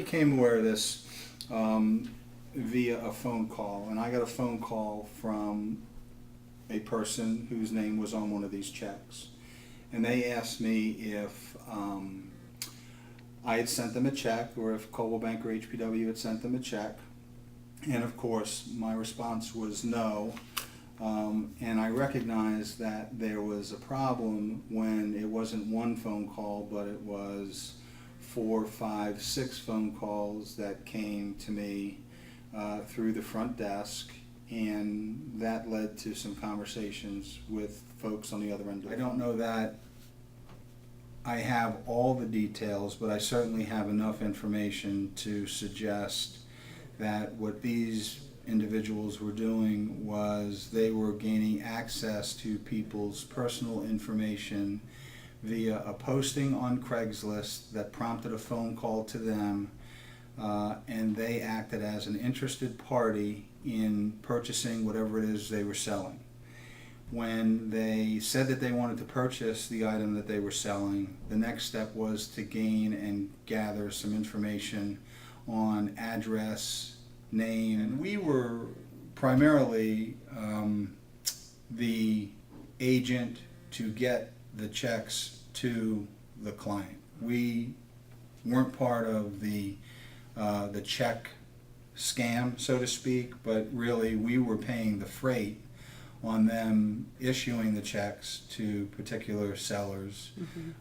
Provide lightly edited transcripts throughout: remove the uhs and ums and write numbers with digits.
became aware of this via a phone call, and I got a phone call from a person whose name was on one of these checks, and they asked me if I had sent them a check, or if Coldwell Banker HPW had sent them a check, and of course my response was no. And I recognized that there was a problem when it wasn't one phone call, but it was 4, 5, 6 phone calls that came to me through the front desk, and that led to some conversations with folks on the other end. I don't know that I have all the details, but I certainly have enough information to suggest that what these individuals were doing was they were gaining access to people's personal information via a posting on Craigslist that prompted a phone call to them, and they acted as an interested party in purchasing whatever it is they were selling. When they said that they wanted to purchase the item that they were selling, the next step was to gain and gather some information on address, name, and we were primarily the agent to get the checks to the client. We weren't part of the check scam, so to speak, but really we were paying the freight on them issuing the checks to particular sellers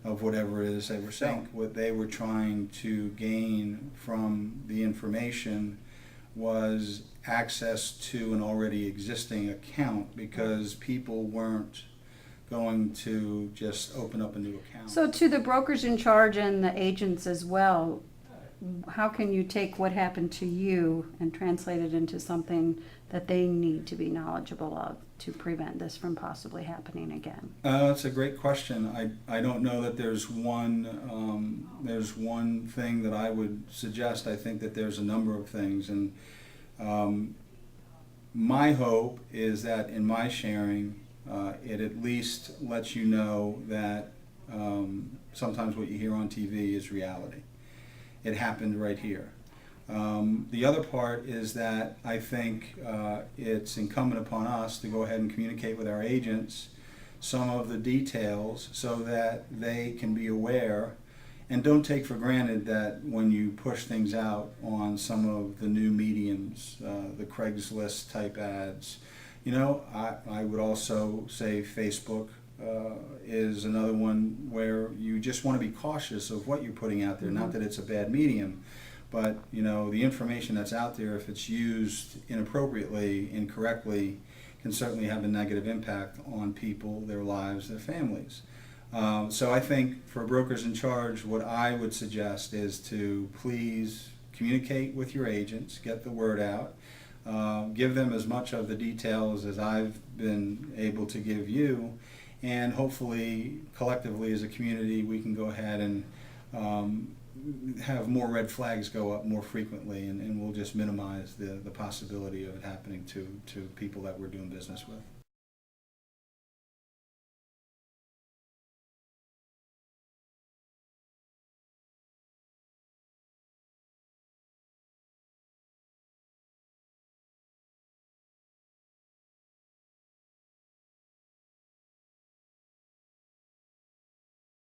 of whatever it is they were selling. What they were trying to gain from the information was access to an already existing account, because people weren't going to just open up a new account. So to the brokers in charge and the agents as well, how can you take what happened to you and translate it into something that they need to be knowledgeable of to prevent this from possibly happening again? That's a great question. I don't know that there's one thing that I would suggest. I think that there's a number of things, and my hope is that in my sharing, it at least lets you know that sometimes what you hear on TV is reality. It happened right here. The other part is that I think it's incumbent upon us to go ahead and communicate with our agents some of the details so that they can be aware, and don't take for granted that when you push things out on some of the new mediums, the Craigslist type ads. You know, I would also say Facebook is another one where you just want to be cautious of what you're putting out there. Not that it's a bad medium, but you know, the information that's out there, if it's used inappropriately, incorrectly, can certainly have a negative impact on people, their lives, their families. So I think for brokers in charge, what I would suggest is to please communicate with your agents, get the word out, give them as much of the details as I've been able to give you, and hopefully collectively as a community we can go ahead and have more red flags go up more frequently, and we'll just minimize the possibility of it happening to people that we're doing business with.